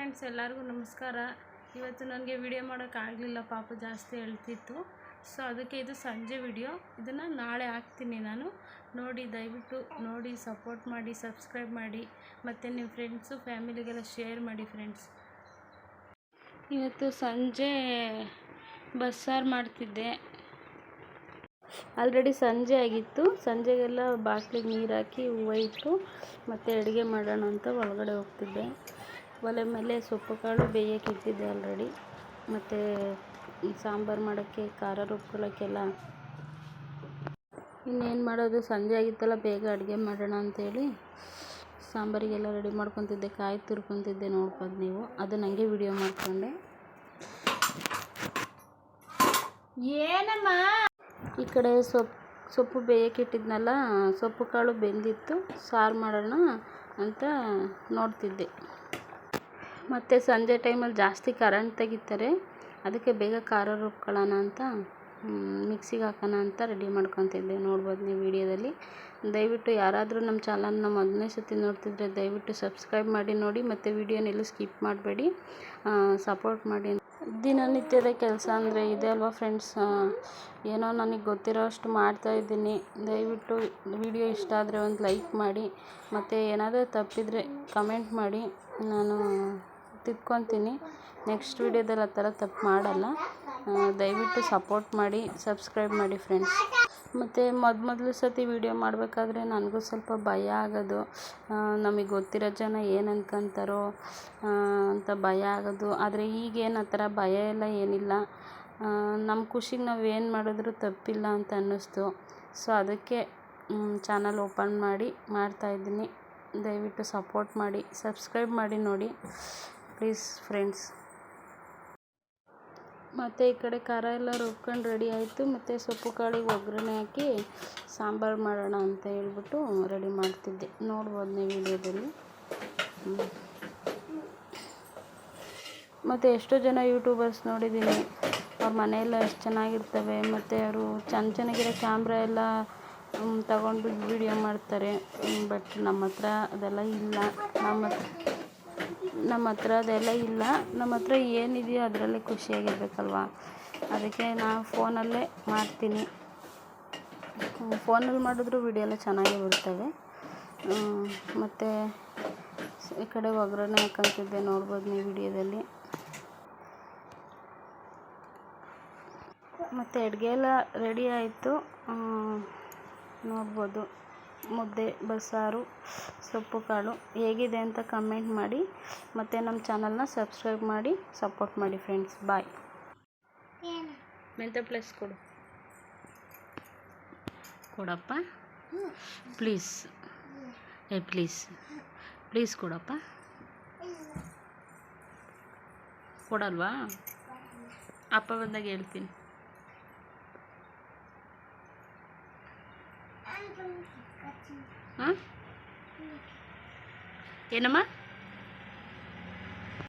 Friends, ಎಲ್ಲರಿಗೂ ನಮಸ್ಕಾರ. ಇವತ್ತು ನನಗೆ ವಿಡಿಯೋ ಮಾಡೋಕ್ಕಾಗಲಿಲ್ಲ, ಪಾಪ ಜಾಸ್ತಿ ಹೇಳ್ತಿತ್ತು. ಸೊ ಅದಕ್ಕೆ ಇದು ಸಂಜೆ ವಿಡಿಯೋ. ಇದನ್ನು ನಾಳೆ ಹಾಕ್ತೀನಿ ನಾನು. ನೋಡಿ, ದಯವಿಟ್ಟು ನೋಡಿ, ಸಪೋರ್ಟ್ ಮಾಡಿ, ಸಬ್ಸ್ಕ್ರೈಬ್ ಮಾಡಿ, ಮತ್ತು ನಿಮ್ಮ ಫ್ರೆಂಡ್ಸು ಫ್ಯಾಮಿಲಿಗೆಲ್ಲ ಶೇರ್ ಮಾಡಿ ಫ್ರೆಂಡ್ಸ್. ಇವತ್ತು ಸಂಜೆ ಬಸ್ಸಾರು ಮಾಡ್ತಿದ್ದೆ. ಆಲ್ರೆಡಿ ಸಂಜೆ ಆಗಿತ್ತು. ಸಂಜೆಗೆಲ್ಲ ಬಾಗಿಲಿಗೆ ನೀರು ಹಾಕಿ ಹೂವು ಇಟ್ಟು ಮತ್ತು ಅಡುಗೆ ಮಾಡೋಣ ಅಂತ ಒಳಗಡೆ ಹೋಗ್ತಿದ್ದೆ. ಒಲೆ ಮೇಲೆ ಸೊಪ್ಪು ಕಾಳು ಬೇಯಕ್ಕೆ ಇಟ್ಟಿದ್ದೆ ಆಲ್ರೆಡಿ. ಮತ್ತು ಸಾಂಬಾರು ಮಾಡೋಕ್ಕೆ, ಖಾರ ರುಬ್ಕೊಳ್ಳೋಕ್ಕೆಲ್ಲ ಇನ್ನೇನು ಮಾಡೋದು, ಸಂಜೆ ಆಗಿತ್ತಲ್ಲ, ಬೇಗ ಅಡುಗೆ ಮಾಡೋಣ ಅಂಥೇಳಿ ಸಾಂಬಾರಿಗೆಲ್ಲ ರೆಡಿ ಮಾಡ್ಕೊತಿದ್ದೆ. ಕಾಯಿ ತುರ್ಕೊತಿದ್ದೆ, ನೋಡ್ಬೋದು ನೀವು. ಅದು ನನಗೆ ವಿಡಿಯೋ ಮಾಡಿಕೊಂಡೆ. ಏನಮ್ಮ ಈ ಕಡೆ ಸೊಪ್ಪು ಬೇಯಕ್ಕೆ ಇಟ್ಟಿದ್ನಲ್ಲ, ಸೊಪ್ಪು ಕಾಳು ಬೆಂದಿತ್ತು, ಸಾರು ಮಾಡೋಣ ಅಂತ ನೋಡ್ತಿದ್ದೆ. ಮತ್ತು ಸಂಜೆ ಟೈಮಲ್ಲಿ ಜಾಸ್ತಿ ಕರೆಂಟ್ ತೆಗಿತಾರೆ, ಅದಕ್ಕೆ ಬೇಗ ಖಾರ ರುಬ್ಕೊಳ್ಳೋಣ ಅಂತ ಮಿಕ್ಸಿಗೆ ಹಾಕೋಣ ಅಂತ ರೆಡಿ ಮಾಡ್ಕೊತಿದ್ದೆ. ನೋಡ್ಬೋದು ನೀವು ವಿಡಿಯೋದಲ್ಲಿ. ದಯವಿಟ್ಟು ಯಾರಾದರೂ ನಮ್ಮ ಚಾನಲ್ನ ಮೊದಲನೇ ಸತಿ ನೋಡ್ತಿದ್ರೆ ದಯವಿಟ್ಟು ಸಬ್ಸ್ಕ್ರೈಬ್ ಮಾಡಿ ನೋಡಿ, ಮತ್ತು ವಿಡಿಯೋನೆಲ್ಲೂ ಸ್ಕಿಪ್ ಮಾಡಬೇಡಿ, ಸಪೋರ್ಟ್ ಮಾಡಿ. ದಿನನಿತ್ಯದ ಕೆಲಸ ಅಂದರೆ ಇದೆ ಅಲ್ವಾ ಫ್ರೆಂಡ್ಸ್. ಏನೋ ನನಗೆ ಗೊತ್ತಿರೋ ಅಷ್ಟು ಮಾಡ್ತಾಯಿದ್ದೀನಿ. ದಯವಿಟ್ಟು ವಿಡಿಯೋ ಇಷ್ಟ ಆದರೆ ಒಂದು ಲೈಕ್ ಮಾಡಿ, ಮತ್ತು ಏನಾದರೂ ತಪ್ಪಿದರೆ ಕಮೆಂಟ್ ಮಾಡಿ, ನಾನು ತಿದ್ಕೊತೀನಿ. ನೆಕ್ಸ್ಟ್ ವಿಡಿಯೋದಲ್ಲಿ ಆ ಥರ ತಪ್ಪು ಮಾಡಲ್ಲ. ದಯವಿಟ್ಟು ಸಪೋರ್ಟ್ ಮಾಡಿ, ಸಬ್ಸ್ಕ್ರೈಬ್ ಮಾಡಿ ಫ್ರೆಂಡ್ಸ್. ಮತ್ತು ಮೊದಲು ಸತಿ ವಿಡಿಯೋ ಮಾಡಬೇಕಾದ್ರೆ ನನಗೂ ಸ್ವಲ್ಪ ಭಯ ಆಗೋದು, ನಮಗೆ ಗೊತ್ತಿರೋ ಜನ ಏನು ಅನ್ಕೊಂತಾರೋ ಅಂತ ಭಯ ಆಗೋದು. ಆದರೆ ಈಗೇನು ಆ ಥರ ಭಯ ಎಲ್ಲ ಏನಿಲ್ಲ. ನಮ್ಮ ಖುಷಿಗೆ ನಾವು ಏನು ಮಾಡಿದ್ರೂ ತಪ್ಪಿಲ್ಲ ಅಂತ ಅನ್ನಿಸ್ತು. ಸೊ ಅದಕ್ಕೆ ಚಾನಲ್ ಓಪನ್ ಮಾಡಿ ಮಾಡ್ತಾಯಿದ್ದೀನಿ. ದಯವಿಟ್ಟು ಸಪೋರ್ಟ್ ಮಾಡಿ, ಸಬ್ಸ್ಕ್ರೈಬ್ ಮಾಡಿ ನೋಡಿ ಪ್ಲೀಸ್ ಫ್ರೆಂಡ್ಸ್. ಮತ್ತು ಈ ಕಡೆ ಖಾರ ಎಲ್ಲ ರುಬ್ಕೊಂಡು ರೆಡಿ ಆಯಿತು. ಮತ್ತು ಸೊಪ್ಪು ಕಾಳಿಗೆ ಒಗ್ಗರಣೆ ಹಾಕಿ ಸಾಂಬಾರು ಮಾಡೋಣ ಅಂತ ಹೇಳ್ಬಿಟ್ಟು ರೆಡಿ ಮಾಡ್ತಿದ್ದೆ. ನೋಡ್ಬೋದು ನೀವು ವಿಡಿಯೋದಲ್ಲಿ. ಮತ್ತು ಎಷ್ಟೋ ಜನ ಯೂಟ್ಯೂಬರ್ಸ್ ನೋಡಿದ್ದೀನಿ, ಅವ್ರ ಮನೆಯೆಲ್ಲ ಎಷ್ಟು ಚೆನ್ನಾಗಿರ್ತವೆ, ಮತ್ತು ಅವರು ಚೆನ್ನಾಗಿರೋ ಕ್ಯಾಮ್ರಾ ಎಲ್ಲ ತಗೊಂಡು ವಿಡಿಯೋ ಮಾಡ್ತಾರೆ. ಬಟ್ ನಮ್ಮ ಹತ್ರ ಅದೆಲ್ಲ ಇಲ್ಲ. ನಮ್ಮ ಹತ್ರ ಅದೆಲ್ಲ ಇಲ್ಲ. ನಮ್ಮ ಹತ್ರ ಏನಿದೆಯೋ ಅದರಲ್ಲೇ ಖುಷಿಯಾಗಿರ್ಬೇಕಲ್ವ. ಅದಕ್ಕೆ ನಾನು ಫೋನಲ್ಲೇ ಮಾಡ್ತೀನಿ. ಫೋನಲ್ಲಿ ಮಾಡಿದ್ರು ವಿಡಿಯೋ ಎಲ್ಲ ಚೆನ್ನಾಗೇ ಬರ್ತವೆ. ಮತ್ತು ಈ ಕಡೆ ಒಗ್ಗರಣೆ ಹಾಕೊಂತಿದ್ದೆ, ನೋಡ್ಬೋದು ನೀವು ವಿಡಿಯೋದಲ್ಲಿ. ಮತ್ತು ಅಡುಗೆ ಎಲ್ಲ ರೆಡಿ ಆಯಿತು, ನೋಡ್ಬೋದು. ಮುದ್ದೆ, ಬಸ್ಸಾರು, ಸೊಪ್ಪು ಕಾಳು ಹೇಗಿದೆ ಅಂತ ಕಮೆಂಟ್ ಮಾಡಿ, ಮತ್ತು ನಮ್ಮ ಚಾನಲ್ನ ಸಬ್ಸ್ಕ್ರೈಬ್ ಮಾಡಿ, ಸಪೋರ್ಟ್ ಮಾಡಿ ಫ್ರೆಂಡ್ಸ್. ಬಾಯ್. ಮೆಂತ್ಯ ಪ್ಲಸ್ ಕೊಡಪ್ಪ ಪ್ಲೀಸ್. ಪ್ಲೀಸ್ ಕೊಡಪ್ಪ. ಕೊಡಲ್ವಾ? ಅಪ್ಪ ಬಂದಾಗ ಹೇಳ್ತೀನಿ. ಹಾಂ ಏನಮ್ಮ?